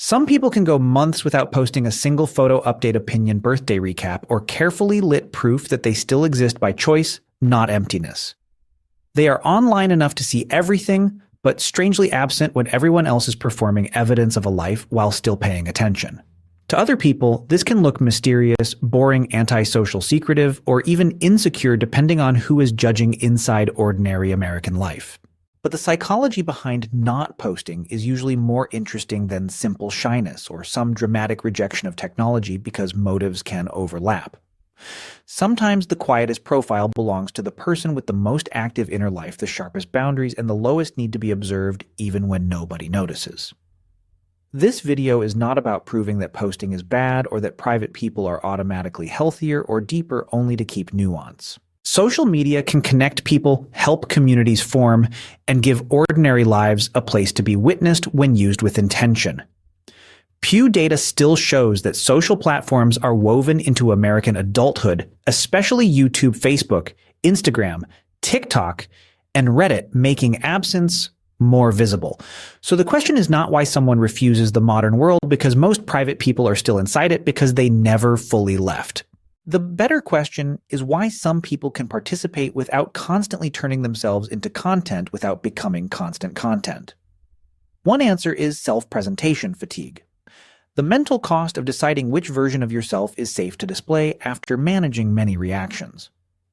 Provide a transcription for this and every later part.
Some people can go months without posting a single photo update, opinion, birthday recap, or carefully lit proof that they still exist by choice, not emptiness. They are online enough to see everything, but strangely absent when everyone else is performing evidence of a life while still paying attention. To other people, this can look mysterious, boring, antisocial, secretive, or even insecure depending on who is judging inside ordinary American life. But the psychology behind not posting is usually more interesting than simple shyness or some dramatic rejection of technology because motives can overlap. Sometimes the quietest profile belongs to the person with the most active inner life, the sharpest boundaries, and the lowest need to be observed even when nobody notices. This video is not about proving that posting is bad or that private people are automatically healthier or deeper only to keep nuance. Social media can connect people, help communities form, and give ordinary lives a place to be witnessed when used with intention. Pew data still shows that social platforms are woven into American adulthood, especially YouTube, Facebook, Instagram, TikTok, and Reddit, making absence more visible. So the question is not why someone refuses the modern world, because most private people are still inside it because they never fully left. The better question is why some people can participate without constantly turning themselves into content without becoming constant content. One answer is self-presentation fatigue. The mental cost of deciding which version of yourself is safe to display after managing many reactions.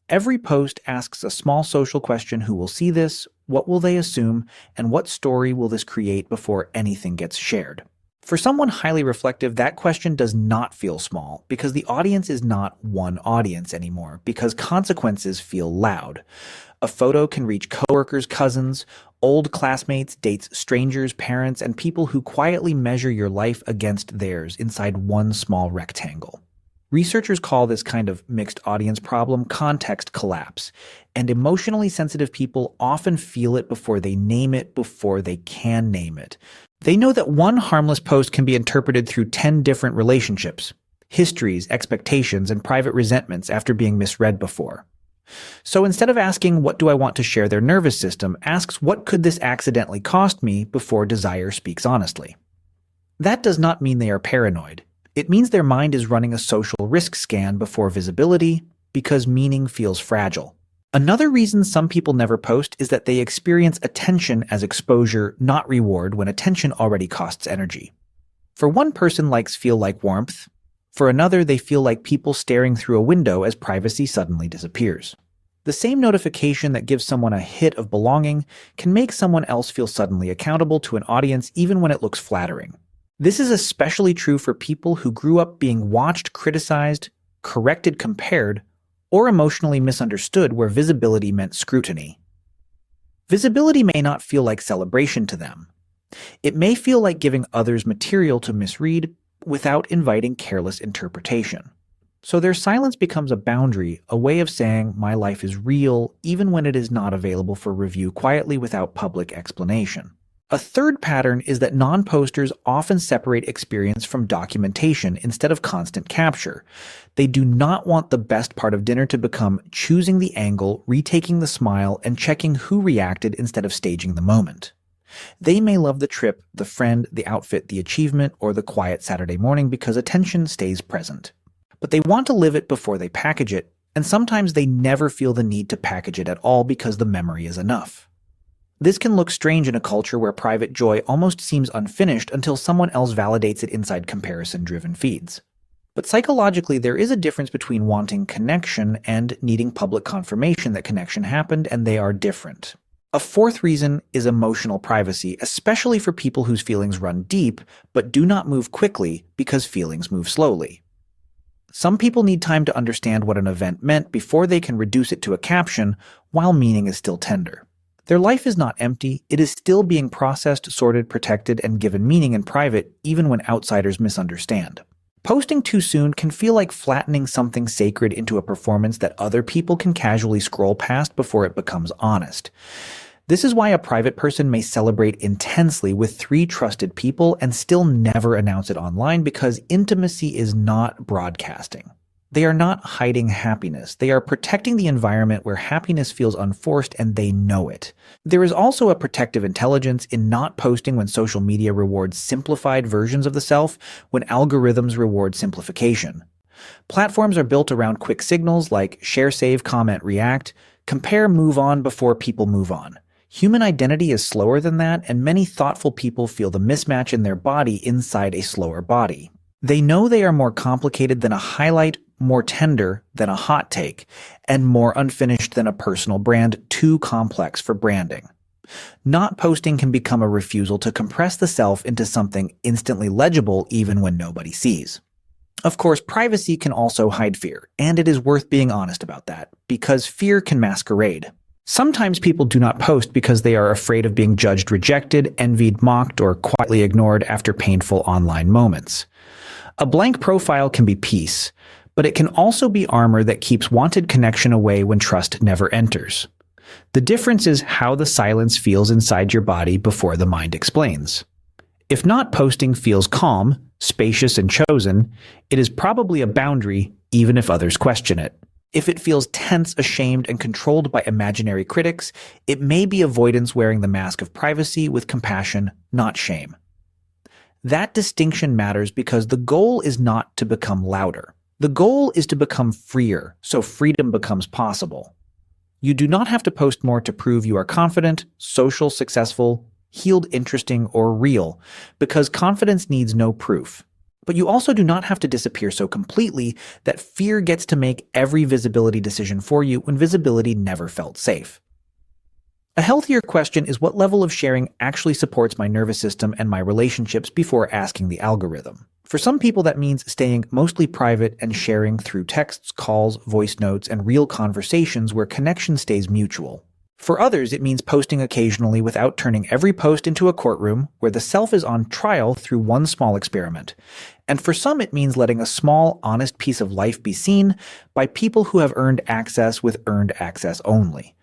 Every post asks a small social question: who will see this, what will they assume, and what story will this create before anything gets shared? For someone highly reflective, that question does not feel small because the audience is not one audience anymore, because consequences feel loud. A photo can reach coworkers, cousins, old classmates, dates, strangers, parents, and people who quietly measure your life against theirs inside one small rectangle. Researchers call this kind of mixed audience problem context collapse, and emotionally sensitive people often feel it before they name it, before they can name it. They know that one harmless post can be interpreted through 10 different relationships, histories, expectations, and private resentments after being misread before. So instead of asking, what do I want to share, their nervous system asks, what could this accidentally cost me, before desire speaks honestly. That does not mean they are paranoid. It means their mind is running a social risk scan before visibility, because meaning feels fragile. Another reason some people never post is that they experience attention as exposure, not reward, when attention already costs energy. For one person, likes feel like warmth. For another, they feel like people staring through a window as privacy suddenly disappears. The same notification that gives someone a hit of belonging can make someone else feel suddenly accountable to an audience even when it looks flattering. This is especially true for people who grew up being watched, criticized, corrected, compared, or emotionally misunderstood, where visibility meant scrutiny. Visibility may not feel like celebration to them. It may feel like giving others material to misread without inviting careless interpretation. So their silence becomes a boundary, a way of saying, my life is real, even when it is not available for review quietly without public explanation. A third pattern is that non-posters often separate experience from documentation instead of constant capture. They do not want the best part of dinner to become choosing the angle, retaking the smile, and checking who reacted instead of staging the moment. They may love the trip, the friend, the outfit, the achievement, or the quiet Saturday morning because attention stays present. But they want to live it before they package it, and sometimes they never feel the need to package it at all because the memory is enough. This can look strange in a culture where private joy almost seems unfinished until someone else validates it inside comparison-driven feeds. But psychologically, there is a difference between wanting connection and needing public confirmation that connection happened, and they are different. A fourth reason is emotional privacy, especially for people whose feelings run deep but do not move quickly because feelings move slowly. Some people need time to understand what an event meant before they can reduce it to a caption while meaning is still tender. Their life is not empty, it is still being processed, sorted, protected, and given meaning in private, even when outsiders misunderstand. Posting too soon can feel like flattening something sacred into a performance that other people can casually scroll past before it becomes honest. This is why a private person may celebrate intensely with 3 trusted people and still never announce it online, because intimacy is not broadcasting. They are not hiding happiness. They are protecting the environment where happiness feels unforced and they know it. There is also a protective intelligence in not posting when social media rewards simplified versions of the self, when algorithms reward simplification. Platforms are built around quick signals like share, save, comment, react, compare, move on before people move on. Human identity is slower than that, and many thoughtful people feel the mismatch in their body inside a slower body. They know they are more complicated than a highlight, more tender than a hot take, and more unfinished than a personal brand too complex for branding. Not posting can become a refusal to compress the self into something instantly legible even when nobody sees. Of course, privacy can also hide fear, and it is worth being honest about that, because fear can masquerade. Sometimes people do not post because they are afraid of being judged, rejected, envied, mocked, or quietly ignored after painful online moments. A blank profile can be peace, but it can also be armor that keeps wanted connection away when trust never enters. The difference is how the silence feels inside your body before the mind explains. If not posting feels calm, spacious, and chosen, it is probably a boundary, even if others question it. If it feels tense, ashamed, and controlled by imaginary critics, it may be avoidance wearing the mask of privacy with compassion, not shame. That distinction matters because the goal is not to become louder. The goal is to become freer, so freedom becomes possible. You do not have to post more to prove you are confident, social, successful, healed, interesting, or real, because confidence needs no proof. But you also do not have to disappear so completely that fear gets to make every visibility decision for you when visibility never felt safe. A healthier question is what level of sharing actually supports my nervous system and my relationships before asking the algorithm. For some people, that means staying mostly private and sharing through texts, calls, voice notes, and real conversations where connection stays mutual. For others, it means posting occasionally without turning every post into a courtroom where the self is on trial through one small experiment. And for some, it means letting a small, honest piece of life be seen by people who have earned access with earned access only.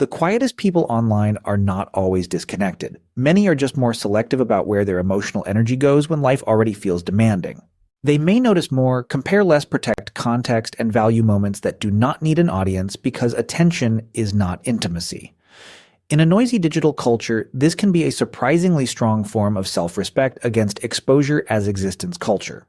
The quietest people online are not always disconnected. Many are just more selective about where their emotional energy goes when life already feels demanding. They may notice more, compare less, protect context, and value moments that do not need an audience because attention is not intimacy. In a noisy digital culture, this can be a surprisingly strong form of self-respect against exposure as existence culture.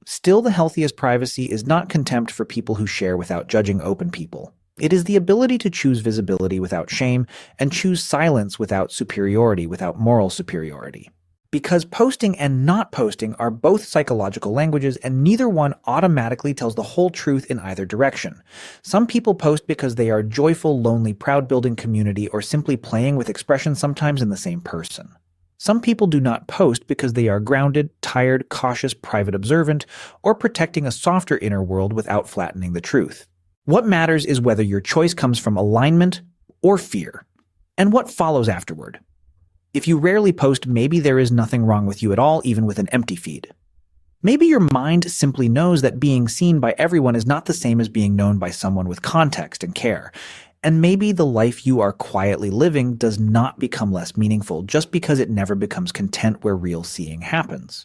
Still, the healthiest privacy is not contempt for people who share without judging open people. It is the ability to choose visibility without shame and choose silence without superiority, without moral superiority. Because posting and not posting are both psychological languages, and neither one automatically tells the whole truth in either direction. Some people post because they are joyful, lonely, proud, building community, or simply playing with expression sometimes in the same person. Some people do not post because they are grounded, tired, cautious, private, observant, or protecting a softer inner world without flattening the truth. What matters is whether your choice comes from alignment or fear, and what follows afterward. If you rarely post, maybe there is nothing wrong with you at all, even with an empty feed. Maybe your mind simply knows that being seen by everyone is not the same as being known by someone with context and care. And maybe the life you are quietly living does not become less meaningful just because it never becomes content where real seeing happens.